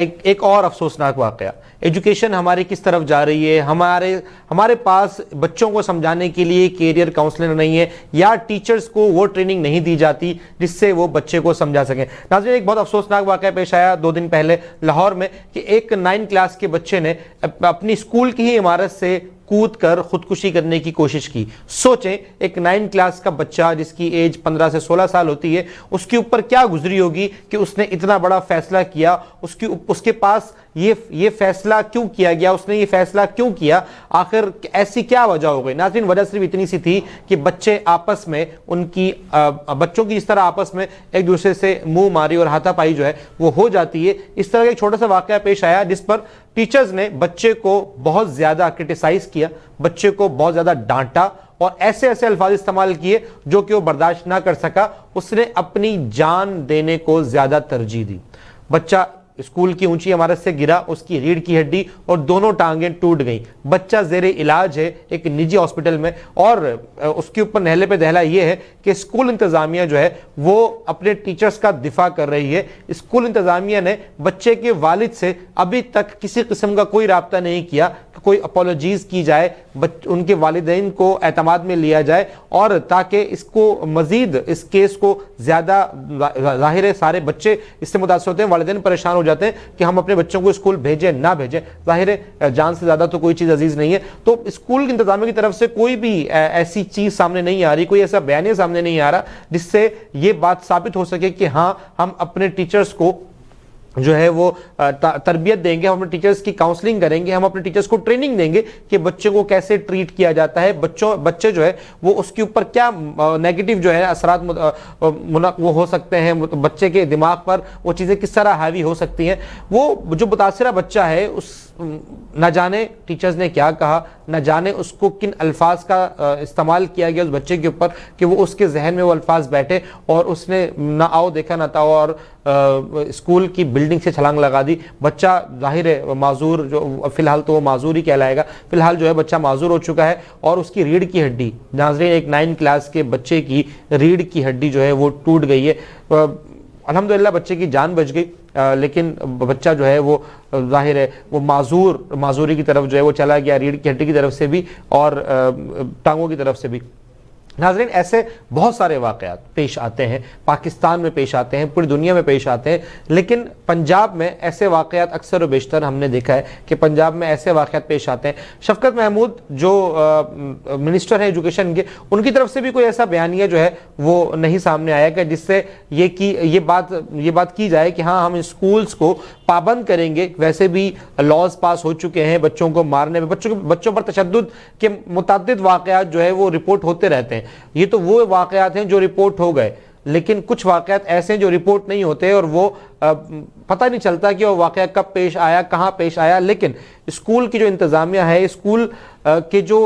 ایک اور افسوسناک واقعہ، ایجوکیشن ہماری کس طرف جا رہی ہے. ہمارے پاس بچوں کو سمجھانے کے لیے کیریئر کاؤنسلر نہیں ہے، یا ٹیچرز کو وہ ٹریننگ نہیں دی جاتی جس سے وہ بچے کو سمجھا سکیں. ناظرین، ایک بہت افسوسناک واقعہ پیش آیا 2 دن پہلے لاہور میں کہ ایک 9 کلاس کے بچے نے اپنی اسکول کی ہی عمارت سے کود کر خودکشی کرنے کی کوشش کی. سوچیں، ایک 9 کلاس کا بچہ جس کی ایج 15 سے 16 سال ہوتی ہے، اس کے اوپر کیا گزری ہوگی کہ اس نے اتنا بڑا فیصلہ کیا. اس کے پاس یہ فیصلہ کیوں کیا گیا، اس نے یہ فیصلہ کیوں کیا، آخر ایسی کیا وجہ ہو گئی؟ ناظرین، وجہ صرف اتنی سی تھی کہ بچے آپس میں بچوں کی جس طرح آپس میں ایک دوسرے سے منہ ماری اور ہاتھا پائی جو ہے وہ ہو جاتی ہے. اس طرح کا ایک چھوٹا سا واقعہ پیش آیا جس پر ٹیچرز نے بچے کو بہت زیادہ کرٹیسائز کیا، بچے کو بہت زیادہ ڈانٹا اور ایسے الفاظ استعمال کیے جو کہ وہ برداشت نہ کر سکا. اس نے اپنی جان دینے کو زیادہ ترجیح دی. بچہ اسکول کی اونچی عمارت سے گرا، اس کی ریڑھ کی ہڈی اور دونوں ٹانگیں ٹوٹ گئیں. بچہ زیر علاج ہے ایک نجی ہاسپٹل میں، اور اس کے اوپر نہلے پہ دہلا یہ ہے کہ اسکول انتظامیہ جو ہے وہ اپنے ٹیچرز کا دفاع کر رہی ہے. اسکول انتظامیہ نے بچے کے والد سے ابھی تک کسی قسم کا کوئی رابطہ نہیں کیا کہ کوئی اپولوجیز کی جائے، ان کے والدین کو اعتماد میں لیا جائے، اور تاکہ اس کو مزید اس کیس کو زیادہ، ظاہر ہے سارے بچے اس سے متاثر ہوتے ہیں، والدین پریشان ہو جاتے ہیں کہ ہم اپنے بچوں کو اسکول بھیجیں نہ بھیجیں. ظاہر ہے جان سے زیادہ تو کوئی چیز عزیز نہیں ہے. تو اسکول انتظامیہ کی طرف سے کوئی بھی ایسی چیز سامنے نہیں آ رہی، کوئی ایسا بیانیہ سامنے نہیں آ رہا جس سے یہ بات ثابت ہو سکے کہ ہاں ہم اپنے ٹیچرز کو جو ہے وہ تربیت دیں گے، ہم اپنے ٹیچرز کی کاؤنسلنگ کریں گے، ہم اپنے ٹیچرز کو ٹریننگ دیں گے کہ بچے کو کیسے ٹریٹ کیا جاتا ہے، بچے جو ہے وہ اس کے اوپر کیا نیگیٹو جو ہے اثرات وہ ہو سکتے ہیں، بچے کے دماغ پر وہ چیزیں کس طرح حاوی ہو سکتی ہیں. وہ جو متاثرہ بچہ ہے، اس نہ جانے ٹیچرز نے کیا کہا، نہ جانے اس کو کن الفاظ کا استعمال کیا گیا اس بچے کے اوپر کہ وہ اس کے ذہن میں وہ الفاظ بیٹھے، اور اس نے نہ آؤ دیکھا نہ تاؤ اور اسکول کی بلڈنگ سے چھلانگ لگا دی. بچہ ظاہر ہے معذور، جو فی الحال تو وہ معذور ہی کہلائے گا، فی الحال جو ہے بچہ معذور ہو چکا ہے، اور اس کی ریڑھ کی ہڈی، ناظرین ایک 9 کلاس کے بچے کی ریڑھ کی ہڈی جو ہے وہ ٹوٹ گئی ہے. الحمدللہ بچے کی جان بچ گئی، لیکن بچہ جو ہے وہ ظاہر ہے وہ معذوری کی طرف جو ہے وہ چلا گیا، ریڑھ کی ہڈی کی طرف سے بھی اور ٹانگوں کی طرف سے بھی. ناظرین، ایسے بہت سارے واقعات پیش آتے ہیں، پاکستان میں پیش آتے ہیں، پوری دنیا میں پیش آتے ہیں، لیکن پنجاب میں ایسے واقعات اکثر و بیشتر ہم نے دیکھا ہے کہ پنجاب میں ایسے واقعات پیش آتے ہیں. شفقت محمود جو منسٹر ہیں ایجوکیشن کے، ان کی طرف سے بھی کوئی ایسا بیانیہ جو ہے وہ نہیں سامنے آیا کہ جس سے یہ بات کی جائے کہ ہاں ہم اسکولز کو پابند کریں گے. ویسے بھی لاز پاس ہو چکے ہیں بچوں کو مارنے میں، بچوں پر تشدد کے متعدد واقعات جو ہے وہ رپورٹ ہوتے رہتے ہیں. یہ تو وہ واقعات ہیں جو رپورٹ ہو گئے، لیکن کچھ واقعات ایسے ہیں جو رپورٹ نہیں ہوتے اور وہ پتہ نہیں چلتا کہ وہ واقعہ کب پیش آیا، کہاں پیش آیا. لیکن اسکول کی جو انتظامیہ ہے، اسکول کے جو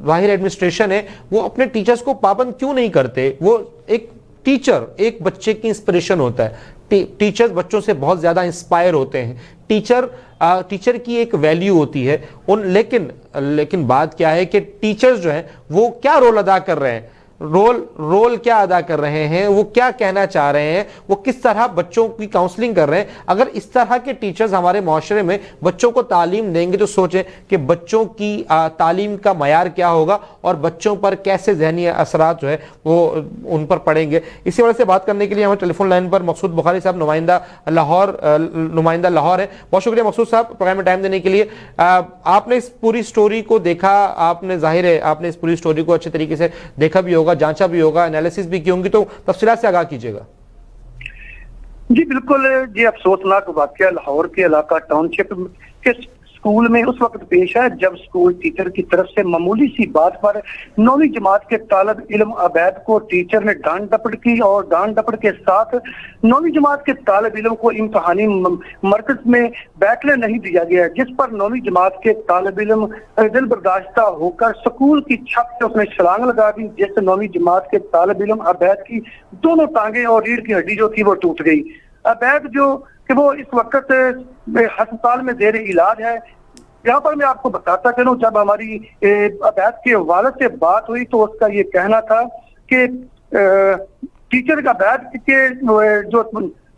ظاہر ایڈمنسٹریشن ہے، وہ اپنے ٹیچرز کو پابند کیوں نہیں کرتے؟ وہ ایک ٹیچر ایک بچے کی انسپریشن ہوتا ہے، ٹیچرز بچوں سے بہت زیادہ انسپائر ہوتے ہیں، ٹیچر کی ایک ویلیو ہوتی ہے. لیکن بات کیا ہے کہ ٹیچرز جو ہیں وہ کیا رول ادا کر رہے ہیں، رول کیا ادا کر رہے ہیں، وہ کیا کہنا چاہ رہے ہیں، وہ کس طرح بچوں کی کاؤنسلنگ کر رہے ہیں. اگر اس طرح کے ٹیچرز ہمارے معاشرے میں بچوں کو تعلیم دیں گے تو سوچیں کہ بچوں کی تعلیم کا معیار کیا ہوگا اور بچوں پر کیسے ذہنی اثرات جو ہے وہ ان پر پڑیں گے. اسی وجہ سے بات کرنے کے لیے ہمیں ٹیلی فون لائن پر مقصود بخاری صاحب نمائندہ لاہور ہے. بہت شکریہ مقصود صاحب پروگرام میں ٹائم دینے کے لیے. آپ نے اس پوری سٹوری کو دیکھا، آپ نے ظاہر ہے آپ نے اس پوری سٹوری کو اچھے طریقے سے دیکھا بھی ہوگا، جانچا بھی ہوگا، انالیسس بھی کی ہوں گی، تو تفصیلات سے آگاہ کیجیے گا. جی بالکل، یہ افسوسناک واقعہ لاہور کے علاقہ ٹاؤن شپ کے اسکول میں اس وقت پیش ہے جب اسکول ٹیچر کی طرف سے معمولی سی بات پر 9ویں جماعت کے طالب علم عبید کو ٹیچر نے ڈانٹ ڈپٹ کی، اور ڈانٹ ڈپٹ کے ساتھ 9ویں جماعت کے طالب علم کو امتحانی مرکز میں بیٹھنے نہیں دیا گیا، جس پر 9ویں جماعت کے طالب علم دل برداشتہ ہو کر اسکول کی چھت سے اس نے چھلانگ لگا دی، جس سے 9ویں جماعت کے طالب علم عبید کی دونوں ٹانگیں اور ریڑھ کی ہڈی جو تھی وہ ٹوٹ گئی. عبید جو کہ وہ اس وقت ہسپتال میں زیر علاج ہے. یہاں پر میں آپ کو بتاتا چلوں، جب ہماری عبید کے والد سے بات ہوئی تو اس کا یہ کہنا تھا کہ ٹیچر کا عبید کے جو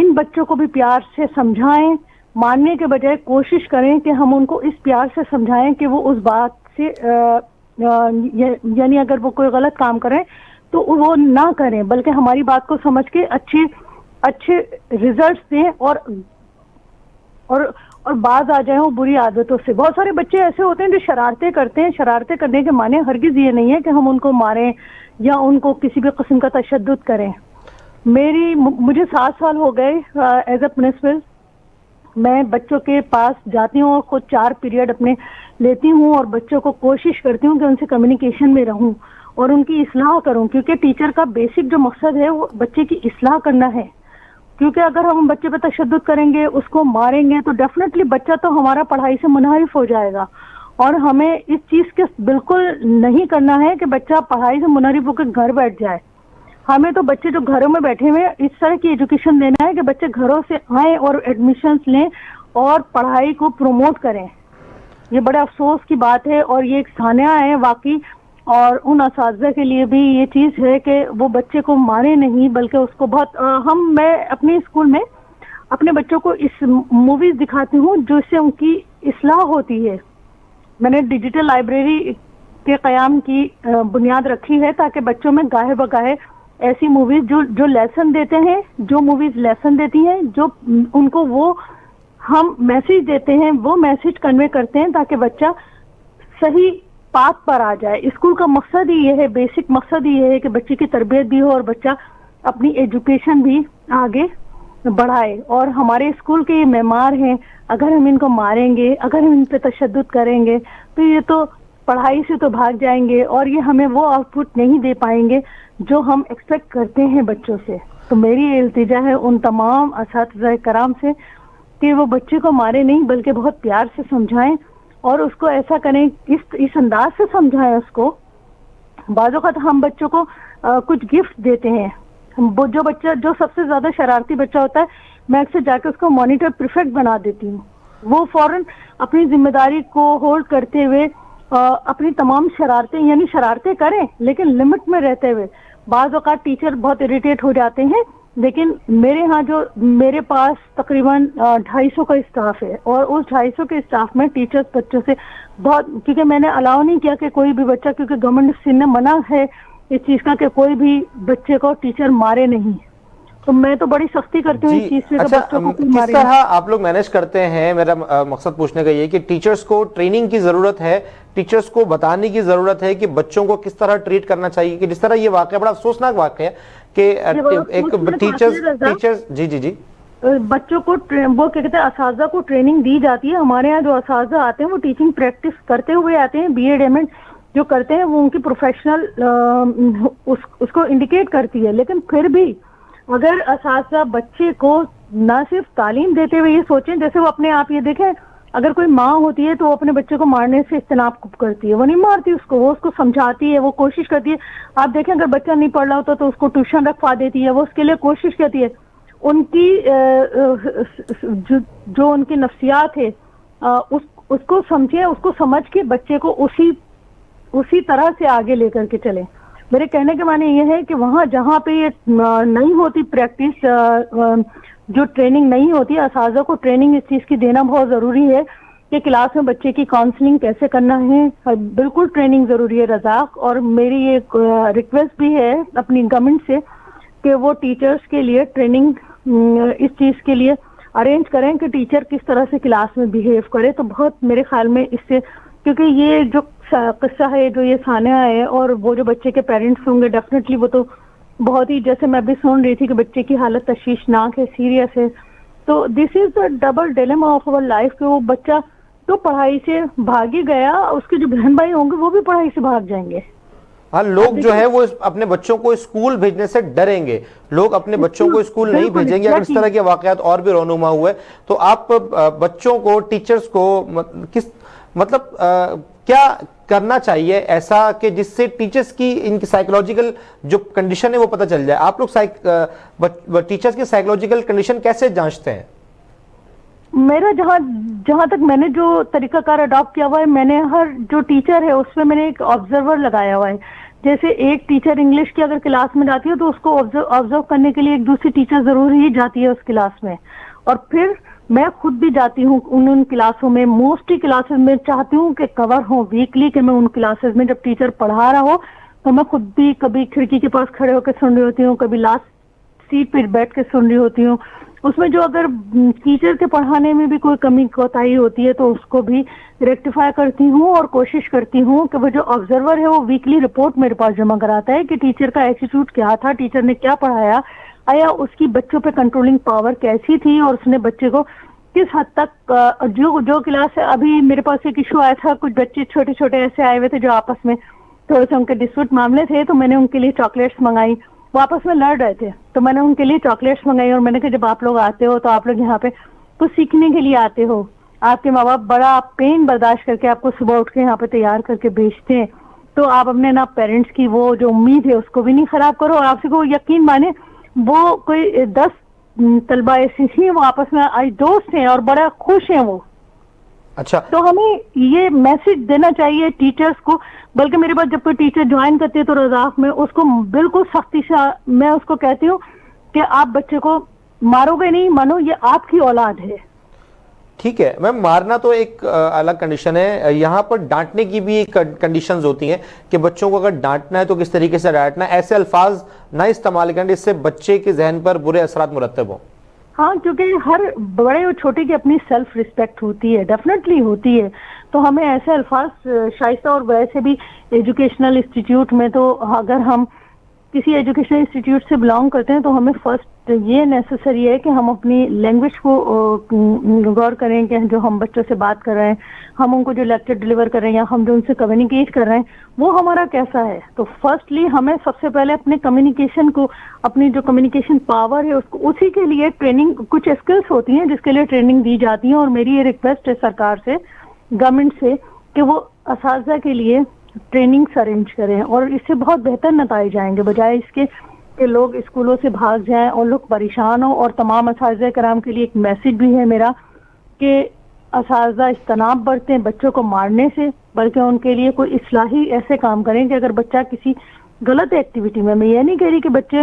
ان بچوں کو بھی پیار سے سمجھائیں, ماننے کے بجائے کوشش کریں کہ ہم ان کو اس پیار سے سمجھائیں کہ وہ اس بات سے یعنی اگر وہ کوئی غلط کام کریں تو وہ نہ کریں, بلکہ ہماری بات کو سمجھ کے اچھے ریزلٹس دیں اور باز آ جائیں وہ بری عادتوں سے. بہت سارے بچے ایسے ہوتے ہیں جو شرارتیں کرتے ہیں. شرارتیں کرنے کے معنی ہرگز یہ نہیں ہے کہ ہم ان کو ماریں یا ان کو کسی بھی قسم کا تشدد کریں. مجھے 7 سال ہو گئے ایز اے پرنسپل. میں بچوں کے پاس جاتی ہوں اور خود 4 پیریڈ اپنے لیتی ہوں اور بچوں کو کوشش کرتی ہوں کہ ان سے کمیونیکیشن میں رہوں اور ان کی اصلاح کروں, کیونکہ ٹیچر کا بیسک جو مقصد ہے وہ بچے کی اصلاح کرنا ہے. کیونکہ اگر ہم بچے پہ تشدد کریں گے, اس کو ماریں گے, تو ڈیفینیٹلی بچہ تو ہمارا پڑھائی سے منحرف ہو جائے گا. اور ہمیں اس چیز کے بالکل نہیں کرنا ہے کہ بچہ پڑھائی سے منحرف ہو کے گھر بیٹھ جائے. ہمیں تو بچے جو گھروں میں بیٹھے ہوئے اس طرح کی ایجوکیشن دینا ہے کہ بچے گھروں سے آئیں اور ایڈمیشنز لیں اور پڑھائی کو پروموٹ کریں. یہ بڑے افسوس کی بات ہے اور یہ ایک سانحہ ہے واقعی, اور ان اساتذہ کے لیے بھی یہ چیز ہے کہ وہ بچے کو مارے نہیں بلکہ اس کو بہت میں اپنے اسکول میں اپنے بچوں کو اس موویز دکھاتی ہوں جو اس سے ان کی اصلاح ہوتی ہے. میں نے ڈیجیٹل لائبریری کے قیام کی بنیاد رکھی ہے تاکہ بچوں میں گاہے بگاہے ایسی موویز جو لیسن دیتے ہیں, جو موویز لیسن دیتی ہیں, جو ان کو وہ ہم میسج دیتے ہیں وہ میسج کنوے کرتے ہیں تاکہ بچہ صحیح پاتھ پر آ جائے. اسکول کا مقصد ہی یہ ہے, بیسک مقصد ہی یہ ہے کہ بچے کی تربیت بھی ہو اور بچہ اپنی ایجوکیشن بھی آگے بڑھائے. اور ہمارے اسکول کے یہ معمار ہیں, اگر ہم ان کو ماریں گے, اگر ہم ان پہ تشدد کریں گے تو یہ تو پڑھائی سے تو بھاگ جائیں گے اور یہ ہمیں وہ آؤٹ پٹ نہیں دے پائیں گے جو ہم ایکسپیکٹ کرتے ہیں بچوں سے. تو میری التجا ہے ان تمام اساتذہ کرام سے کہ وہ بچے کو مارے نہیں بلکہ بہت پیار سے سمجھائیں اور اس کو ایسا کریں, اس انداز سے سمجھائیں اس کو. بعض اوقات ہم بچوں کو کچھ گفٹ دیتے ہیں. جو بچہ جو سب سے زیادہ شرارتی بچہ ہوتا ہے, میں اکثر جا کے اس کو مانیٹر پریفیکٹ بنا دیتی ہوں. وہ فوراً اپنی ذمہ داری کو ہولڈ کرتے ہوئے اپنی تمام شرارتیں کریں لیکن لمٹ میں رہتے ہوئے. بعض اوقات ٹیچر بہت اریٹیٹ ہو جاتے ہیں, لیکن میرے پاس تقریباً 250 کا اسٹاف ہے اور اس 250 کے اسٹاف میں ٹیچرز بچوں سے بہت, کیونکہ میں نے الاؤ نہیں کیا کہ کوئی بھی بچہ, کیونکہ گورنمنٹ نے منع ہے اس چیز کا کہ کوئی بھی بچے کو ٹیچر مارے نہیں, تو میں تو بڑی سختی کرتی ہوں اس چیز سے. اچھا, کس طرح آپ لوگ مینیج کرتے ہیں؟ میرا مقصد پوچھنے کا یہ کہ ٹیچرز کو ٹریننگ کی ضرورت ہے, ٹیچرز کو بتانے کی ضرورت ہے کہ بچوں کو کس طرح ٹریٹ کرنا چاہیے, کہ جس طرح یہ واقعہ بڑا افسوسناک واقعہ ہے کہ ایک ٹیچرز جی بچوں کو وہ کیا کہتے ہیں اساتذہ کو ٹریننگ دی جاتی ہے. ہمارے یہاں جو اساتذہ آتے ہیں وہ ٹیچنگ پریکٹس کرتے ہوئے آتے ہیں, بی ایڈ ایم ایڈ جو کرتے ہیں وہ ان کی پروفیشنل اس کو انڈیکیٹ کرتی ہے. لیکن پھر بھی اگر اساتذہ بچے کو نہ صرف تعلیم دیتے ہوئے یہ سوچیں, جیسے وہ اپنے آپ یہ دیکھیں اگر کوئی ماں ہوتی ہے تو وہ اپنے بچے کو مارنے سے اجتناب کرتی ہے, وہ نہیں مارتی اس کو, وہ اس کو سمجھاتی ہے, وہ کوشش کرتی ہے. آپ دیکھیں اگر بچہ نہیں پڑھ رہا ہوتا تو اس کو ٹیوشن رکھوا دیتی ہے, وہ اس کے لیے کوشش کرتی ہے. ان کی جو ان کی نفسیات ہے اس کو سمجھیں, اس کو سمجھ کے بچے کو اسی طرح سے آگے لے کر کے چلیں. میرے کہنے کے معنی یہ ہے کہ وہاں جہاں پہ یہ نہیں ہوتی پریکٹس, جو ٹریننگ نہیں ہوتی, اساتذہ کو ٹریننگ اس چیز کی دینا بہت ضروری ہے کہ کلاس میں بچے کی کاؤنسلنگ کیسے کرنا ہے. بالکل ٹریننگ ضروری ہے رزاق, اور میری یہ ریکویسٹ بھی ہے اپنی گورنمنٹ سے کہ وہ ٹیچرز کے لیے ٹریننگ اس چیز کے لیے ارینج کریں کہ ٹیچر کس طرح سے کلاس میں بیہیو کرے. تو بہت میرے خیال میں اس سے, کیونکہ یہ جو قصہ ہے, جو یہ سانحہ ہے, اور وہ جو بچے کے پیرنٹس ہوں گے ڈیفینیٹلی وہ تو بہت ہی, جیسے میں بھی سن رہی تھی کہ بچے کی حالت تشویشناک ہے, سیریس ہے. تو this is the double dilemma of our life کہ وہ بچہ تو پڑھائی سے بھاگ ہی گیا, اس کے جو بہن بھائی ہوں گے وہ بھی پڑھائی سے بھاگ جائیں گے. ہاں, لوگ جو ہے وہ اپنے بچوں کو اسکول بھیجنے سے ڈریں گے, لوگ اپنے بچوں کو اسکول نہیں بھیجیں گے. اگر اس طرح کے واقعات اور بھی رونما ہوئے تو آپ بچوں کو, ٹیچرز کو مطلب کیا کرنا چاہیے ایسا کہ جس سے ٹیچرز کی ان کی سائیکولوجیکل جو کنڈیشن ہے وہ پتہ چل جائے؟ آپ لوگ ٹیچرز کی سائیکولوجیکل کنڈیشن کیسے جانچتے ہیں؟ میرا جہاں تک میں نے جو طریقہ کار اڈاپٹ کیا ہوا ہے, میں نے ہر جو ٹیچر ہے اس میں میں نے ایک آبزرور لگایا ہوا ہے جیسے ایک ٹیچر انگلش کی اگر کلاس میں جاتی ہے تو اس کو آبزرو کرنے کے لیے ایک دوسری ٹیچر ضرور ہی جاتی ہے اس کلاس میں, اور پھر میں خود بھی جاتی ہوں ان کلاسوں میں. موسٹلی کلاسز میں چاہتی ہوں کہ کور ہوں ویکلی, کہ میں ان کلاسز میں جب ٹیچر پڑھا رہا ہو تو میں خود بھی کبھی کھڑکی کے پاس کھڑے ہو کے سن رہی ہوتی ہوں, کبھی لاسٹ سیٹ پہ بیٹھ کے سن رہی ہوتی ہوں. اس میں جو اگر ٹیچر کے پڑھانے میں بھی کوئی کمی کوتاہی ہوتی ہے تو اس کو بھی ریکٹیفائی کرتی ہوں, اور کوشش کرتی ہوں کہ وہ جو آبزرور ہے وہ ویکلی رپورٹ میرے پاس جمع کراتا ہے کہ ٹیچر کا ایٹیٹیوڈ کیا تھا, ٹیچر نے کیا پڑھایا, آیا اس کی بچوں پہ کنٹرولنگ پاور کیسی تھی, اور اس نے بچے کو کس حد تک جو کلاس ابھی میرے پاس ایک ایشو آیا تھا, کچھ بچے چھوٹے چھوٹے ایسے آئے ہوئے تھے جو آپس میں تھوڑے سے ان کے ڈسپیوٹ معاملے تھے, تو میں نے ان کے لیے چاکلیٹس منگائی. وہ آپس میں لڑ رہے تھے تو میں نے ان کے لیے چاکلیٹس منگائی, اور میں نے کہا جب آپ لوگ آتے ہو تو آپ لوگ یہاں پہ کچھ سیکھنے کے لیے آتے ہو, آپ کے ماں باپ بڑا پین برداشت کر کے آپ کو صبح اٹھ کے یہاں پہ تیار کر کے بھیجتے ہیں, تو آپ اپنے نا پیرنٹس کی وہ جو امید ہے اس کو بھی نہیں خراب کرو. اور آپ سے کو یقین مانے وہ کوئی 10 طلبہ ایسی تھی, وہ آپس میں دوست ہیں اور بڑا خوش ہیں وہ. اچھا, تو ہمیں یہ میسج دینا چاہیے ٹیچرز کو, بلکہ میرے پاس جب کوئی ٹیچر جوائن کرتے ہے تو رضاق میں اس کو بالکل سختی سے میں اس کو کہتی ہوں کہ آپ بچے کو مارو گے نہیں, مانو یہ آپ کی اولاد ہے. ٹھیک ہے میم, مارنا تو ایک الگ کنڈیشن ہے, یہاں پر ڈانٹنے کی بھی ایک کنڈیشنز ہوتی ہیں کہ بچوں کو اگر ڈانٹنا ہے تو کس طریقے سے ڈانٹنا ہے, ایسے الفاظ نہ استعمال کریں جس سے بچے کے ذہن پر برے اثرات مرتب ہوں. ہاں, کیونکہ ہر بڑے اور چھوٹے کی اپنی سیلف ریسپیکٹ ہوتی ہے, ڈیفینیٹلی ہوتی ہے, تو ہمیں ایسے الفاظ شائستہ. اور ویسے بھی ایجوکیشنل انسٹیٹیوٹ میں تو اگر ہم کسی ایجوکیشنل انسٹیٹیوٹ سے بلانگ کرتے ہیں تو ہمیں فرسٹ یہ نیسسری ہے کہ ہم اپنی لینگویج کو غور کریں کہ جو ہم بچوں سے بات کر رہے ہیں, ہم ان کو جو لیکچر ڈلیور کر رہے ہیں یا ہم جو ان سے کمیونیکیٹ کر رہے ہیں وہ ہمارا کیسا ہے. تو فرسٹلی ہمیں سب سے پہلے اپنے کمیونیکیشن کو, اپنی جو کمیونیکیشن پاور ہے اس کو, اسی کے لیے ٹریننگ, کچھ اسکلس ہوتی ہیں جس کے لیے ٹریننگ دی جاتی ہیں. اور میری یہ ریکویسٹ ہے سرکار سے, گورنمنٹ سے, کہ وہ اساتذہ کے لیے ٹریننگس ارینج کریں, اور اس سے بہت بہتر نتائج آئیں گے, بجائے اس کے کہ لوگ اسکولوں سے بھاگ جائیں اور لوگ پریشان ہوں. اور تمام اساتذہ کرام کے لیے ایک میسج بھی ہے میرا کہ اساتذہ اجتناب برتیں بچوں کو مارنے سے, بلکہ ان کے لیے کوئی اصلاحی ایسے کام کریں کہ اگر بچہ کسی غلط ایکٹیویٹی میں یہ نہیں کہہ رہی کہ بچے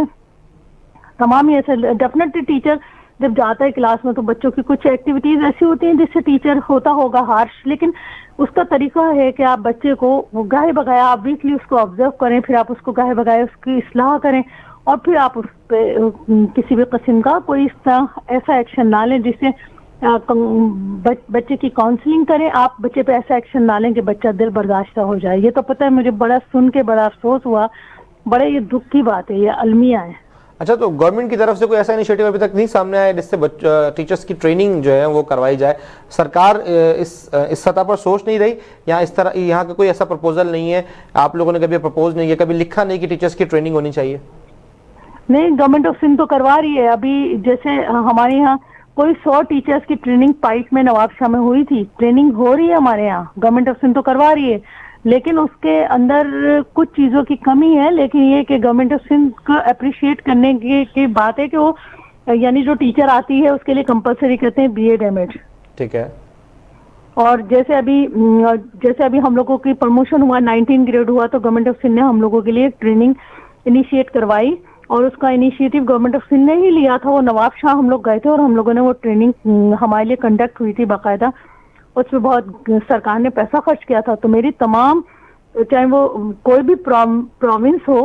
تمام ہی ایسے, ڈیفینیٹلی ٹیچر جب جاتا ہے کلاس میں تو بچوں کی کچھ ایکٹیویٹیز ایسی ہوتی ہیں جس سے ٹیچر ہوتا ہوگا ہارش, لیکن اس کا طریقہ ہے کہ آپ بچے کو گاہے بگایا آپ ویکلی اس کو آبزرو کریں, پھر آپ اس کو گاہے بگایا اس کی اصلاح کریں, اور پھر آپ اس پہ کسی بھی قسم کا کوئی اس طرح ایسا ایکشن نہ لیں جس سے بچے کی کاؤنسلنگ کریں. آپ بچے پہ ایسا ایکشن نہ لیں کہ بچہ دل برداشتہ ہو جائے. یہ تو پتہ ہے مجھے بڑا سن کے بڑا افسوس ہوا, بڑے یہ دکھ کی بات ہے, یہ المیہ ہے. اچھا, تو گورنمنٹ کی طرف سے کوئی ایسا انیشیٹو ابھی تک نہیں سامنے آیا جس سے ٹیچرز کی ٹریننگ جو ہے وہ کروائی جائے؟ سرکار اس سطح پر سوچ نہیں رہی, یا اس طرح یہاں کا کوئی ایسا پرپوزل نہیں ہے, آپ لوگوں نے کبھی پرپوز نہیں کیا, کبھی لکھا نہیں کہ ٹیچرز کی ٹریننگ ہونی چاہیے؟ نہیں, گورنمنٹ آف سندھ تو کروا رہی ہے. ابھی جیسے ہمارے یہاں کوئی 100 ٹیچرز کی ٹریننگ پائٹ میں نواب شاہ میں ہوئی تھی, ٹریننگ ہو رہی ہے ہمارے یہاں, گورنمنٹ آف سندھ تو کروا رہی ہے, لیکن اس کے اندر کچھ چیزوں کی کمی ہے. لیکن یہ کہ گورنمنٹ آف سندھ کو اپریشیٹ کرنے کی بات ہے کہ وہ یعنی جو ٹیچر آتی ہے اس کے لیے کمپلسری کرتے ہیں بی ایڈ ایم ایڈ. ٹھیک ہے. اور جیسے ابھی ہم لوگوں کی پروموشن ہوا, 19 گریڈ ہوا, تو گورنمنٹ آف سندھ نے ہم لوگوں کے لیے ٹریننگ انیشیٹ کروائی, اور اس کا انیشیٹو گورنمنٹ آف سندھ نے ہی لیا تھا. وہ نواب شاہ ہم لوگ گئے تھے اور ہم لوگوں نے وہ ٹریننگ ہمارے لیے کنڈکٹ ہوئی تھی باقاعدہ, اس میں بہت سرکار نے پیسہ خرچ کیا تھا. تو میری تمام, چاہے وہ کوئی بھی پروونس ہو,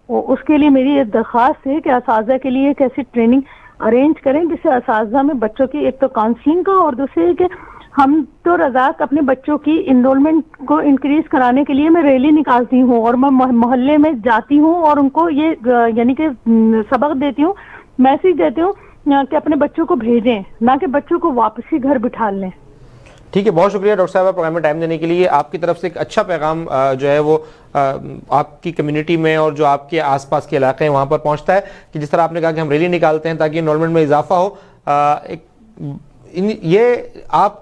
اس کے لیے میری ایک درخواست ہے کہ اساتذہ کے لیے ایک ایسی ٹریننگ ارینج کریں جس سے اساتذہ میں بچوں کی ایک تو کاؤنسلنگ کا, اور دوسرے کہ ہم تو رضاق اپنے بچوں کی انرولمنٹ کو انکریز کرانے کے لیے میں ریلی نکالتی ہوں, اور میں محلے میں جاتی ہوں اور ان کو یہ یعنی کہ سبق دیتی ہوں, میسج دیتی ہوں کہ اپنے بچوں کو بھیجیں, نہ کہ بچوں کو واپسی گھر بٹھا لیں. ٹھیک ہے, بہت شکریہ ڈاکٹر صاحبہ پروگرام میں ٹائم دینے کے لیے. آپ کی طرف سے ایک اچھا پیغام جو ہے وہ آپ کی کمیونٹی میں اور جو آپ کے آس پاس کے علاقے ہیں وہاں پر پہنچتا ہے, کہ جس طرح آپ نے کہا کہ ہم ریلی نکالتے ہیں تاکہ انرولمنٹ میں اضافہ ہو. یہ آپ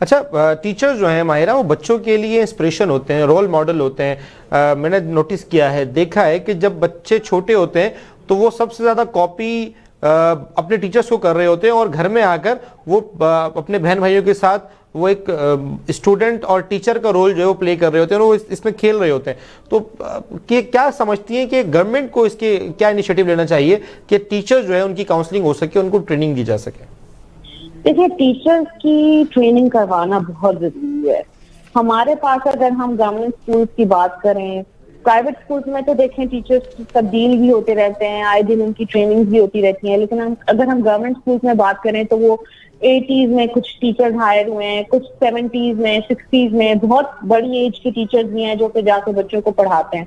اچھا ٹیچر جو ہیں ماہرہ وہ بچوں کے لیے انسپریشن ہوتے ہیں, رول ماڈل ہوتے ہیں. میں نے نوٹس کیا ہے, دیکھا ہے کہ جب بچے چھوٹے ہوتے ہیں تو وہ سب سے زیادہ کاپی اپنے ٹیچرز کو کر رہے ہوتے ہیں, اور گھر میں آ کر وہ اپنے بہن بھائیوں کے ساتھ وہ ایک اسٹوڈنٹ اور ٹیچر کا رول جو ہے وہ پلے کر رہے ہوتے ہیں, اور وہ اس میں کھیل رہے ہوتے ہیں. تو کیا سمجھتی ہیں کہ گورنمنٹ کو اس کے کیا انیشیٹو لینا چاہیے کہ ٹیچر جو ہے ان کی کاؤنسلنگ ہو سکے, ان کو ٹریننگ دی جا سکے؟ دیکھیے ٹیچرز کی ٹریننگ کروانا بہت ضروری ہے. ہمارے پاس اگر ہم گورنمنٹ اسکولس کی بات کریں, پرائیویٹ اسکولس میں تو دیکھیں ٹیچرز تبدیل بھی ہوتے رہتے ہیں, آئے دن ان کی ٹریننگ بھی ہوتی رہتی ہیں, لیکن اگر ہم گورنمنٹ اسکولس میں بات کریں تو وہ 80s میں کچھ ٹیچرز ہائر ہوئے ہیں, کچھ 70s میں 60s میں, بہت بڑی ایج کے ٹیچرز بھی ہیں جو کہ جا کے بچوں کو پڑھاتے ہیں.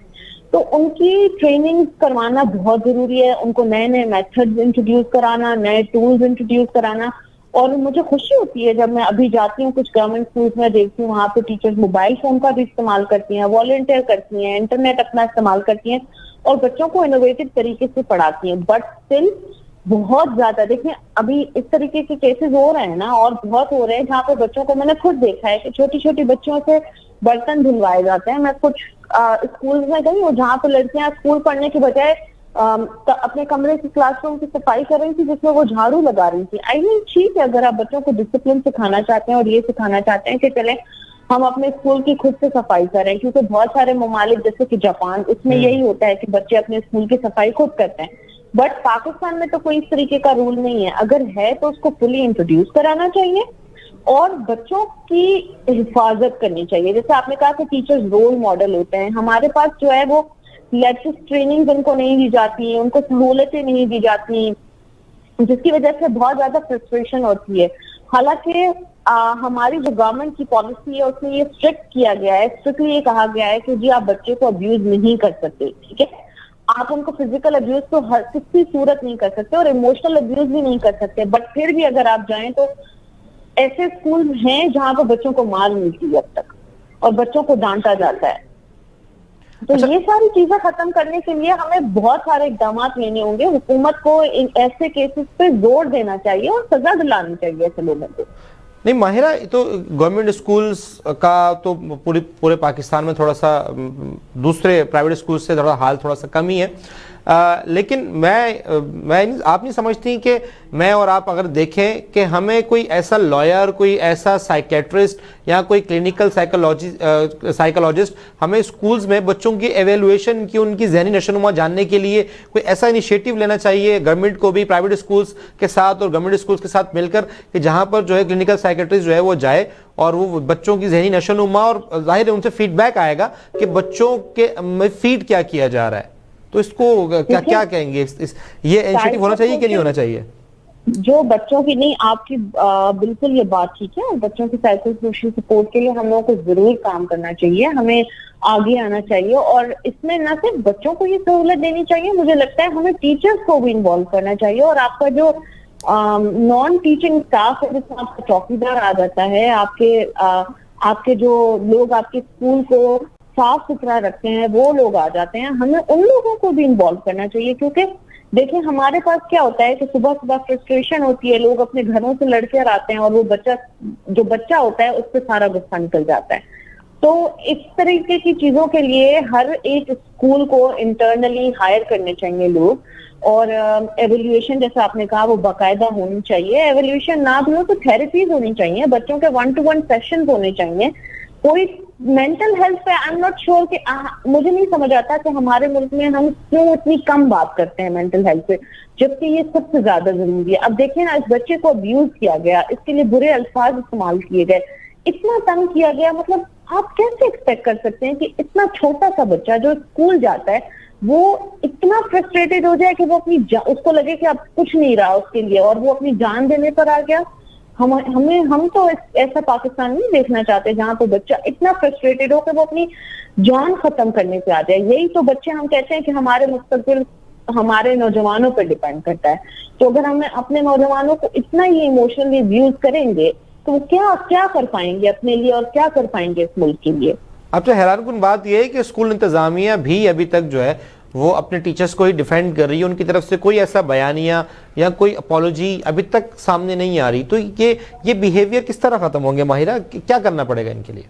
تو ان کی ٹریننگ کروانا بہت ضروری ہے, ان کو نئے نئے میتھڈز انٹروڈیوس کرانا, نئے ٹولز انٹروڈیوس کرانا. اور مجھے خوشی ہوتی ہے جب میں ابھی جاتی ہوں کچھ گورنمنٹ اسکولس میں, دیکھتی ہوں وہاں پہ ٹیچرز موبائل فون کا بھی استعمال کرتی ہیں, والنٹیئر کرتی ہیں, انٹرنیٹ اپنا استعمال کرتی ہیں اور بچوں کو انوویٹو طریقے سے پڑھاتی ہیں. بٹ اسٹل بہت زیادہ دیکھیں ابھی اس طریقے کے کیسز ہو رہے ہیں نا, اور بہت ہو رہے ہیں جہاں پہ بچوں کو, میں نے خود دیکھا ہے کہ چھوٹی چھوٹی بچوں سے برتن دھلوائے جاتے ہیں. میں کچھ اسکول میں گئی ہوں جہاں پہ لڑکیاں اسکول پڑھنے کے بجائے اپنے کمرے کی کلاس روم کی صفائی کر رہی تھی جس میں وہ جھاڑو لگا رہی تھی. آئی مین ٹھیک ہے اگر آپ بچوں کو ڈسپلن سکھانا چاہتے ہیں اور یہ سکھانا چاہتے ہیں کہ چلیں ہم اپنے اسکول کی خود سے صفائی کریں, کیونکہ بہت سارے ممالک جیسے کہ جاپان, اس میں یہی ہوتا ہے کہ بچے اپنے اسکول کی صفائی خود کرتے ہیں. بٹ پاکستان میں تو کوئی اس طریقے کا رول نہیں ہے. اگر ہے تو اس کو فلی انٹروڈیوس کرانا چاہیے اور بچوں کی حفاظت کرنی چاہیے. جیسے آپ نے کہا کہ ٹیچرز رول ماڈل ہوتے ہیں, ہمارے پاس جو ہے وہ لیٹسٹ ٹریننگ ان کو نہیں دی جاتی, ان کو سہولتیں نہیں دی جاتی, جس کی وجہ سے بہت زیادہ فرسٹریشن ہوتی ہے. حالانکہ ہماری جو گورنمنٹ کی پالیسی ہے اس میں یہ اسٹرکٹ کیا گیا ہے, اسٹرکٹلی یہ کہا گیا ہے کہ جی آپ بچے کو ابیوز نہیں کر سکتے, ٹھیک ہے, آپ ان کو فزیکل ابیوز تو ہر کسی صورت نہیں کر سکتے اور ایموشنل ابیوز بھی نہیں کر سکتے. بٹ پھر بھی اگر آپ جائیں تو ایسے اسکول ہیں جہاں پہ بچوں کو مار ملتی ہے اب تک اور بچوں کو ڈانٹا جاتا ہے. تو یہ ساری چیزیں ختم کرنے کے لیے ہمیں بہت سارے اقدامات لینے ہوں گے. حکومت کو ایسے کیسز پہ زور دینا چاہیے اور سزا دلانی چاہیے ایسے لوگوں کو. نہیں ماہرہ, تو گورنمنٹ اسکولس کا تو پورے پاکستان میں تھوڑا سا دوسرے پرائیویٹ اسکولس سے حال تھوڑا سا کم ہی ہے, لیکن میں آپ نہیں سمجھتی کہ میں اور آپ اگر دیکھیں کہ ہمیں کوئی ایسا لائر, کوئی ایسا سائیکیٹرسٹ یا کوئی کلینکل سائیکولوجسٹ ہمیں اسکولز میں بچوں کی ایویلویشن کی, ان کی ذہنی نشوونما جاننے کے لیے کوئی ایسا انیشیٹو لینا چاہیے گورنمنٹ کو بھی, پرائیویٹ اسکولز کے ساتھ اور گورنمنٹ اسکولز کے ساتھ مل کر, کہ جہاں پر جو ہے کلینکل سائیکیٹرسٹ جو ہے وہ جائے اور وہ بچوں کی ذہنی نشوونما, اور ظاہر ہے ان سے فیڈ بیک آئے گا کہ بچوں کے میں فیڈ کیا جا رہا ہے. تو اس کو کیا کہیں گے, یہ انیشیٹو ہونا چاہیے کہ نہیں ہونا چاہیے؟ جو بچوں کی, نہیں آپ کی بالکل یہ بات ٹھیک ہے, بچوں کی سائیکو سوشل سپورٹ کے لیے ہم لوگوں کو ضرور کام کرنا چاہیے, ہمیں آگے آنا چاہیے. اور اس میں نہ صرف بچوں کو یہ سہولت دینی چاہیے, مجھے لگتا ہے ہمیں ٹیچرز کو بھی انوالو کرنا چاہیے. اور آپ کا جو نان ٹیچنگ اسٹاف ہے جس میں آپ کا چوکیدار آ جاتا ہے, آپ کے جو لوگ آپ کے اسکول کو صاف ستھرا رکھتے ہیں وہ لوگ آ جاتے ہیں, ہمیں ان لوگوں کو بھی انوالو کرنا چاہیے. کیونکہ دیکھیں ہمارے پاس کیا ہوتا ہے کہ صبح فرسٹریشن ہوتی ہے, لوگ اپنے گھروں سے لڑ کر آتے ہیں اور وہ جو بچہ ہوتا ہے اس پہ سارا غصہ نکل جاتا ہے. تو اس طریقے کی چیزوں کے لیے ہر ایک اسکول کو انٹرنلی ہائر کرنے چاہیے لوگ, اور ایویلیویشن جیسے آپ نے کہا وہ باقاعدہ ہونی چاہیے. ایویلیویشن نہ بھی ہو تو تھراپیز ہونی چاہیے, بچوں کے 1-to-1 سیشنز ہونے چاہیے. کوئی مینٹل ہیلتھ پہ آئی ایم ناٹ شیور کہ مجھے نہیں سمجھ آتا کہ ہمارے ملک میں ہم کیوں اتنی کم بات کرتے ہیں مینٹل ہیلتھ پہ, جبکہ یہ سب سے زیادہ ضروری ہے. اب دیکھیں نا, اس بچے کو ابیوز کیا گیا, اس کے لیے برے الفاظ استعمال کیے گئے, اتنا تنگ کیا گیا, مطلب آپ کیسے ایکسپیکٹ کر سکتے ہیں کہ اتنا چھوٹا سا بچہ جو اسکول جاتا ہے وہ اتنا فرسٹریٹڈ ہو جائے کہ وہ اپنی اس کو لگے کہ اب کچھ نہیں رہا اس کے لیے اور وہ اپنی جان دینے پر آ گیا. ہم تو ایسا پاکستان نہیں دیکھنا چاہتے جہاں پہ بچہ اتنا فرسٹریٹڈ ہو کہ وہ اپنی جان ختم کرنے پہ آ جائے. یہی تو بچے ہم کہتے ہیں کہ ہمارے مستقبل ہمارے نوجوانوں پہ ڈیپینڈ کرتا ہے. تو اگر ہم اپنے نوجوانوں کو اتنا ہی ایموشنلی ابیوز کریں گے تو وہ کیا کر پائیں گے اپنے لیے اور کیا کر پائیں گے اس ملک کے لیے. اب تو حیران کن بات یہ ہے کہ اسکول انتظامیہ بھی ابھی تک جو ہے وہ اپنے ٹیچرز کو ہی ڈیفینڈ کر رہی ہے, ان کی طرف سے کوئی ایسا بیانیہ یا کوئی اپالوجی ابھی تک سامنے نہیں آ رہی. تو یہ بیہیویئر کس طرح ختم ہوں گے ماہرہ, کیا کرنا پڑے گا ان کے لیے؟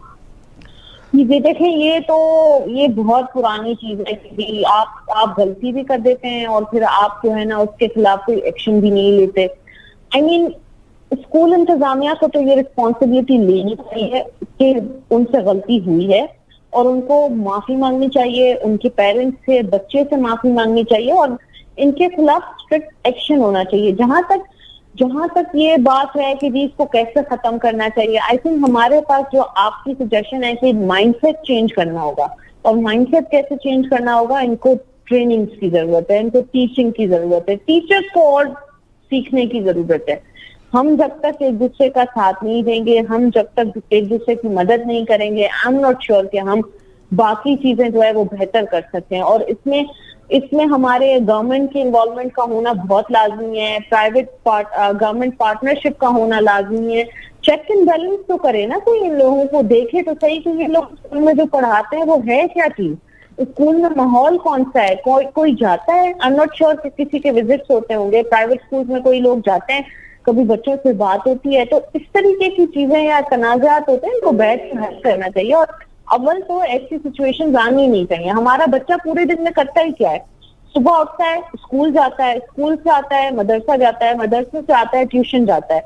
جی دیکھیں یہ بہت پرانی چیز ہے کہ آپ غلطی بھی کر دیتے ہیں اور پھر آپ جو ہے نا اس کے خلاف کوئی ایکشن بھی نہیں لیتے. اسکول انتظامیہ کو تو یہ رسپانسبلٹی لینی چاہیے کہ ان سے غلطی ہوئی ہے اور ان کو معافی مانگنی چاہیے, ان کے پیرنٹس سے, بچے سے معافی مانگنی چاہیے اور ان کے خلاف اسٹرکٹ ایکشن ہونا چاہیے. جہاں تک یہ بات ہے کہ جی اس کو کیسے ختم کرنا چاہیے, آئی تھنک ہمارے پاس جو آپ کی سجیشن ہے کہ مائنڈ سیٹ چینج کرنا ہوگا. اور مائنڈ سیٹ کیسے چینج کرنا ہوگا, ان کو ٹریننگ کی ضرورت ہے, ان کو ٹیچنگ کی ضرورت ہے, ٹیچرز کو اور سیکھنے کی ضرورت ہے. ہم جب تک ایک دوسرے کا ساتھ نہیں دیں گے, ہم جب تک ایک دوسرے کی مدد نہیں کریں گے, آئی ایم ناٹ شیور کہ ہم باقی چیزیں جو ہے وہ بہتر کر سکتے ہیں. اور اس میں ہمارے گورنمنٹ کی انوالومنٹ کا ہونا بہت لازمی ہے, گورنمنٹ پارٹنرشپ کا ہونا لازمی ہے. چیک اینڈ بیلنس تو کرے نا, کوئی ان لوگوں کو دیکھے تو صحیح کہ یہ لوگ اسکول میں جو پڑھاتے ہیں وہ ہے کیا چیز, اسکول میں ماحول کون سا ہے, کوئی جاتا ہے. آئی ایم ناٹ شیور کہ کسی کے وزٹس ہوتے ہوں گے, پرائیویٹ اسکول میں کوئی لوگ جاتے ہیں, کبھی بچوں سے بات ہوتی ہے. تو اس طریقے کی چیزیں یا تنازعات ہوتے ہیں, ان کو بیٹھ کے حل کرنا چاہیے. اور اول تو ایسی سچویشن آنی نہیں چاہیے. ہمارا بچہ پورے دن میں کرتا ہی کیا ہے, صبح اٹھتا ہے, اسکول جاتا ہے, اسکول سے آتا ہے, مدرسہ جاتا ہے, مدرسے سے آتا ہے, ٹیوشن جاتا ہے.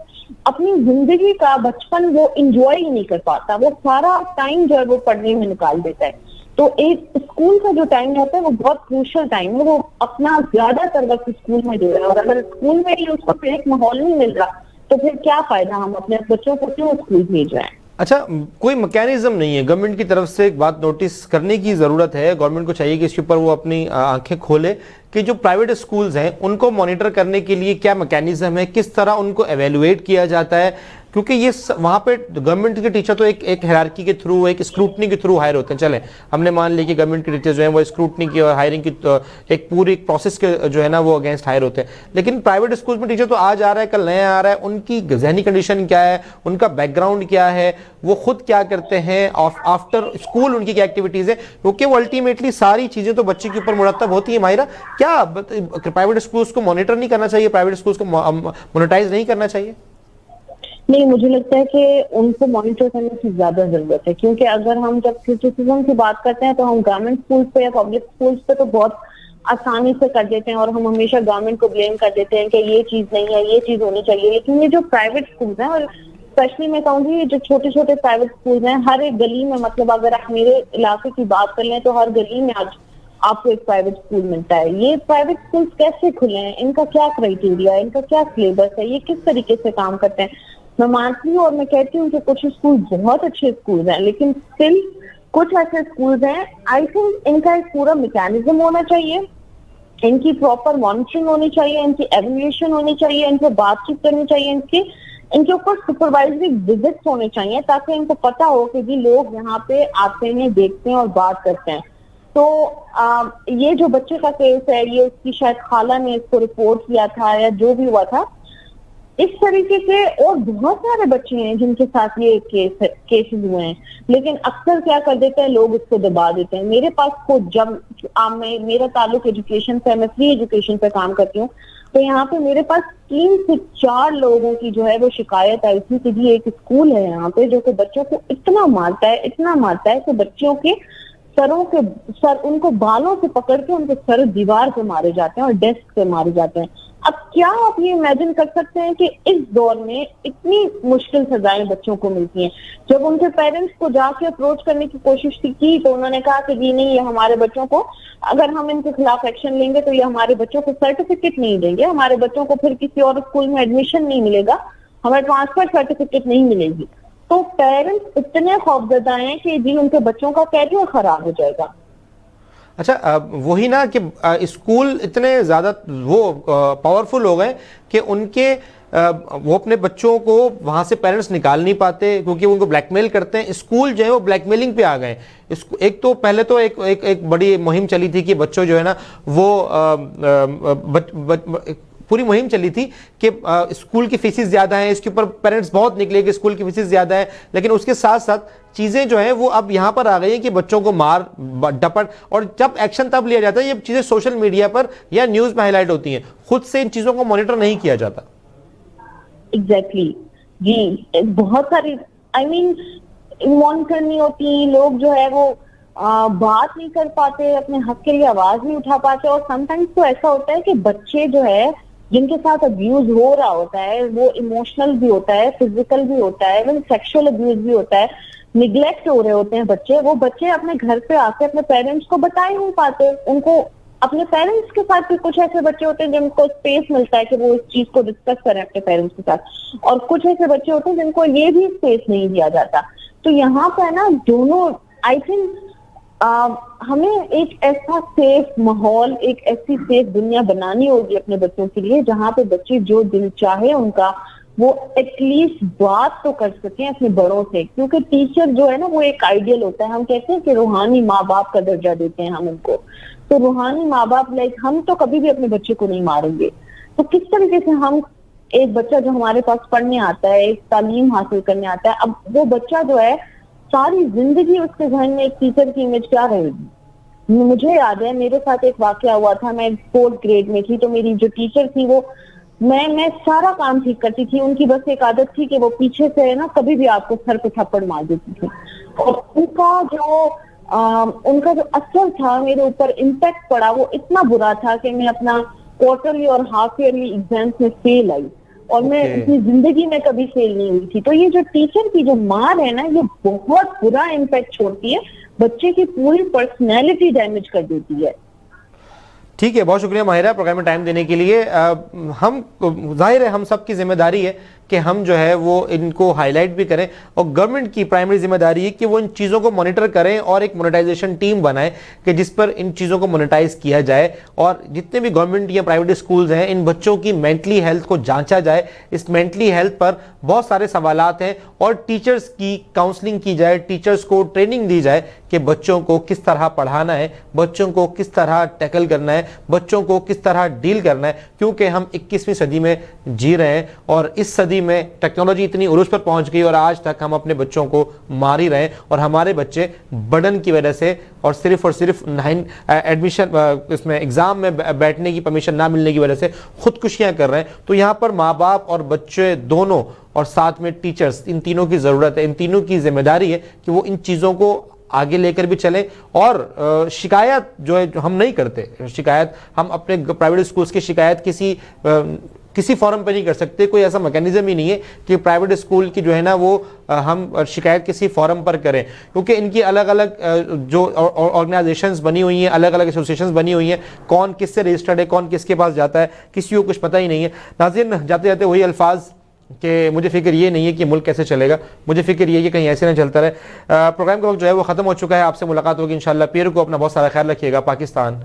اپنی زندگی کا بچپن وہ انجوائے ہی نہیں کر پاتا, وہ سارا ٹائم جو ہے وہ پڑھنے میں نکال دیتا ہے. تو ایک اسکول کا جو ٹائم ہوتا ہے وہ بہت کروشل ٹائم ہے, وہ اپنا زیادہ تر وقت اسکول میں دے رہا ہے. اور اگر اسکول میں ہی اس کو پھر ایک ماحول نہیں مل رہا تو پھر کیا فائدہ, ہم اپنے بچوں کو کیوں اسکول بھیج رہے ہیں. اچھا, کوئی میکینزم نہیں ہے گورنمنٹ کی طرف سے؟ ایک بات نوٹس کرنے کی ضرورت ہے, گورنمنٹ کو چاہیے کہ اس کے اوپر وہ اپنی آنکھیں کھولے کہ جو پرائیویٹ اسکولز ہیں ان کو مانیٹر کرنے کے لیے کیا میکینزم ہے, کس طرح ان کو ایویلویٹ کیا جاتا ہے. کیونکہ یہ وہاں پہ گورنمنٹ کے ٹیچر تو ایک ہیرارکی کے تھرو, ایک اسکروٹنی کے تھرو ہائر ہوتے ہیں. چلیں ہم نے مان لی کہ گورنمنٹ کے ٹیچر جو ہیں وہ اسکروٹنی کی اور ہائرنگ کی ایک پوری پروسیس کے جو ہے نا وہ اگینسٹ ہائر ہوتے ہیں. لیکن پرائیویٹ اسکولز میں ٹیچر تو آج آ رہا ہے کل نیا آ رہا ہے, ان کی ذہنی کنڈیشن کیا ہے, ان کا بیک گراؤنڈ کیا ہے, وہ خود کیا کرتے ہیں, آفٹر اسکول ان کی کیا ایکٹیویٹیز ہیں, کیونکہ وہ الٹیمیٹلی ساری چیزیں تو بچے کے اوپر مرتب ہوتی ہیں. ماہرہ, کیا پرائیویٹ اسکولز کو مانیٹر نہیں کرنا چاہیے, پرائیویٹ اسکولز کو مونیٹائز نہیں کرنا چاہیے؟ نہیں, مجھے لگتا ہے کہ ان کو مانیٹر کرنے کی زیادہ ضرورت ہے. کیونکہ اگر ہم جب کرٹیسزم کی بات کرتے ہیں تو ہم گورنمنٹ اسکولس پہ یا پبلک اسکولس پہ تو بہت آسانی سے کر دیتے ہیں, اور ہم ہمیشہ گورنمنٹ کو بلیم کر دیتے ہیں کہ یہ چیز نہیں ہے, یہ چیز ہونی چاہیے. لیکن یہ جو پرائیویٹ اسکولس ہیں, اور اسپیشلی میں کہوں گی جو چھوٹے چھوٹے پرائیویٹ اسکولس ہیں, ہر ایک گلی میں, مطلب اگر آپ میرے علاقے کی بات کر لیں تو ہر گلی میں آج آپ کو ایک پرائیویٹ اسکول ملتا ہے. یہ پرائیویٹ اسکولس کیسے کھلے ہیں, ان کا کیا کرائیٹیریا ہے, ان کا کیا سلیبس ہے, یہ کس طریقے سے کام کرتے ہیں. میں مانتی ہوں اور میں کہتی ہوں کہ کچھ اسکول بہت اچھے اسکول ہیں, لیکن اسٹل کچھ ایسے اسکول ہیں, آئی تھنک ان کا ایک پورا میکینزم ہونا چاہیے, ان کی پراپر مانیٹرنگ ہونی چاہیے, ان کی ایویلیویشن ہونی چاہیے, ان سے بات چیت کرنی چاہیے, ان کے اوپر سپروائزری وزٹس ہونے چاہیے تاکہ ان کو پتا ہو کہ جی لوگ یہاں پہ آتے ہیں, دیکھتے ہیں اور بات کرتے ہیں. تو یہ جو بچے کا کیس ہے, یہ اس کی شاید خالہ نے اس کو رپورٹ کیا تھا یا جو بھی ہوا تھا, اس طریقے سے اور بہت سارے بچے ہیں جن کے ساتھ یہ کیسز ہوئے ہیں. لیکن اکثر کیا کر دیتے ہیں لوگ, اس کو دبا دیتے ہیں. میرے پاس خود جب میرا تعلق ایجوکیشن سے, میں فری ایجوکیشن پہ کام کرتی ہوں, تو یہاں پہ میرے پاس 3 سے 4 لوگوں کی جو ہے وہ شکایت آئی تھی کہ جی ایک اسکول ہے یہاں پہ جو کہ بچوں کو اتنا مارتا ہے کہ بچوں کے سر ان کو بالوں سے پکڑ کے ان کے سر دیوار پہ مارے جاتے ہیں اور ڈیسک پہ مارے جاتے ہیں. اب کیا آپ یہ امیجن کر سکتے ہیں کہ اس دور میں اتنی مشکل سزائیں بچوں کو ملتی ہیں. جب ان کے پیرنٹس کو جا کے اپروچ کرنے کی کوشش کی تو انہوں نے کہا کہ جی نہیں, یہ ہمارے بچوں کو, اگر ہم ان کے خلاف ایکشن لیں گے تو یہ ہمارے بچوں کو سرٹیفکیٹ نہیں دیں گے, ہمارے بچوں کو پھر کسی اور اسکول میں ایڈمیشن نہیں ملے گا, ہمیں ٹرانسفر سرٹیفکیٹ نہیں ملے گی. تو پیرنٹس اتنے خوفزدہ ہیں کہ جی ان کے بچوں کا کیریئر خراب ہو جائے گا. اچھا, وہی نا کہ اسکول اتنے زیادہ وہ پاورفل ہو گئے کہ ان کے وہ اپنے بچوں کو وہاں سے پیرنٹس نکال نہیں پاتے کیونکہ ان کو بلیک میل کرتے ہیں. اسکول جو ہے وہ بلیک میلنگ پہ آ گئے. ایک تو پہلے تو ایک بڑی مہم چلی تھی کہ بچوں جو ہے نا وہ پوری مہم چلی تھی کہ اسکول کی فیسز زیادہ ہیں, اس کے اوپر پیرنٹس بہت نکلے کہ اسکول کی فیسز زیادہ ہیں, لیکن اس کے ساتھ ساتھ چیزیں جو ہیں وہ اب یہاں پر آ گئی ہیں کہ بچوں کو مار ڈپٹ, اور جب ایکشن تب لیا جاتا ہے یہ چیزیں سوشل میڈیا پر یا نیوز میں ہائی لائٹ ہوتی ہیں, خود سے ان چیزوں کو مانیٹر نہیں کیا جاتا. ایگزیکٹلی جی, بہت ساری مانیٹر نہیں ہوتی, لوگ جو ہے وہ بات نہیں کر پاتے, اپنے حق کے لیے آواز نہیں اٹھا پاتے, اور سم ٹائمز تو ایسا ہوتا ہے کہ بچے جو ہے جن کے ساتھ ابیوز ہو رہا ہوتا ہے وہ ایموشنل بھی ہوتا ہے, فزیکل بھی ہوتا ہے, سیکشل ابیوز بھی ہوتا ہے, نیگلیکٹ ہو رہے ہوتے ہیں بچے, وہ بچے اپنے گھر پہ آ کے اپنے پیرنٹس کو بتا ہی نہیں پاتے. ان کو اپنے پیرنٹس کے ساتھ بھی کچھ ایسے بچے ہوتے ہیں جن کو اسپیس ملتا ہے کہ وہ اس چیز کو ڈسکس کریں اپنے پیرنٹس کے ساتھ, اور کچھ ایسے بچے ہوتے ہیں جن کو یہ بھی اسپیس نہیں دیا جاتا. تو یہاں پہ نا دونوں آئی تھنک ہمیں ایک ایسا سیف ماحول, ایک ایسی سیف دنیا بنانی ہوگی اپنے بچوں کے لیے جہاں پہ بچے جو دل چاہے ان کا وہ ایٹ لیسٹ بات تو کر سکیں اپنے بڑوں سے, کیونکہ ٹیچر جو ہے نا وہ ایک آئیڈیل ہوتا ہے. ہم کہتے ہیں کہ روحانی ماں باپ کا درجہ دیتے ہیں ہم ان کو, تو روحانی ماں باپ لائک ہم تو کبھی بھی اپنے بچے کو نہیں ماریں گے. تو کس طریقے سے ہم ایک بچہ جو ہمارے پاس پڑھنے آتا ہے, ایک تعلیم حاصل کرنے آتا ہے, اب وہ بچہ جو ہے ساری زندگی اس کے ذہن میں ایک ٹیچر کی امیج کیا رہے گی. مجھے یاد ہے میرے ساتھ ایک واقعہ ہوا تھا, میں 4th گریڈ میں تھی, تو میری جو ٹیچر تھی وہ میں سارا کام ٹھیک کرتی تھی, ان کی بس ایک عادت تھی کہ وہ پیچھے سے نا کبھی بھی آپ کو سر پہ تھپڑ مار دیتی تھی, اور ان کا جو اثر تھا میرے اوپر امپیکٹ پڑا وہ اتنا برا تھا کہ میں اپنا کوارٹرلی اور ہاف ایئرلی ایگزامس میں فیل آئی, اور میں اپنی زندگی میں کبھی فیل نہیں ہوئی تھی. تو یہ جو ٹیچر کی جو مار ہے نا یہ بہت برا امپیکٹ چھوڑتی ہے, بچے کی پوری پرسنالٹی ڈیمیج کر دیتی ہے. ٹھیک ہے, بہت شکریہ ماہرہ پروگرام میں ٹائم دینے کے لیے. ہم ظاہر ہے ہم سب کی ذمہ داری ہے کہ ہم جو ہے وہ ان کو ہائی لائٹ بھی کریں, اور گورنمنٹ کی پرائمری ذمہ داری ہے کہ وہ ان چیزوں کو مانیٹر کریں اور ایک مونیٹائزیشن ٹیم بنائیں کہ جس پر ان چیزوں کو مونیٹائز کیا جائے, اور جتنے بھی گورنمنٹ یا پرائیویٹ اسکولز ہیں ان بچوں کی مینٹلی ہیلتھ کو جانچا جائے. اس مینٹلی ہیلتھ پر بہت سارے سوالات ہیں, اور ٹیچرز کی کاؤنسلنگ کی جائے, ٹیچرز کو ٹریننگ دی جائے کہ بچوں کو کس طرح پڑھانا ہے, بچوں کو کس طرح ٹیکل کرنا ہے, بچوں کو کس طرح ڈیل کرنا ہے, کیونکہ ہم 21ویں صدی میں جی رہے ہیں, اور اس صدی میں ٹیکنالوجی اتنی عروج پر پہنچ گئی, اور آج تک ہم اپنے بچوں کو مار ہی رہے ہیں, اور ہمارے بچے برڈن کی وجہ سے اور صرف ایڈمیشن اس میں ایگزام میں بیٹھنے کی پرمیشن نہ ملنے کی وجہ سے خودکشیاں کر رہے ہیں. تو یہاں پر ماں باپ اور بچے دونوں اور ساتھ میں ٹیچرز, ان تینوں کی ضرورت ہے, ان تینوں کی ذمہ داری ہے کہ وہ ان چیزوں کو آگے لے کر بھی چلیں. اور شکایت جو ہے ہم نہیں کرتے, شکایت ہم اپنے پرائیویٹ اسکولز کی شکایت کسی فورم پہ نہیں کر سکتے, کوئی ایسا میکینزم ہی نہیں ہے کہ پرائیویٹ اسکول کی جو ہے نا وہ ہم شکایت کسی فورم پر کریں, کیونکہ ان کی الگ الگ جو آرگنائزیشنز بنی ہوئی ہیں, الگ الگ ایسوسیشنز بنی ہوئی ہیں, کون کس سے رجسٹرڈ ہے, کون کس کے پاس جاتا ہے, کسی کو کچھ پتہ ہی نہیں ہے. ناظرین, جاتے جاتے وہی الفاظ کہ مجھے فکر یہ نہیں ہے کہ ملک کیسے چلے گا, مجھے فکر یہ ہے کہ کہیں ایسے نہ چلتا رہے. پروگرام کا وقت جو ہے وہ ختم ہو چکا ہے, آپ سے ملاقات ہوگی انشاءاللہ پیر کو. اپنا بہت سارا خیال رکھیے گا. پاکستان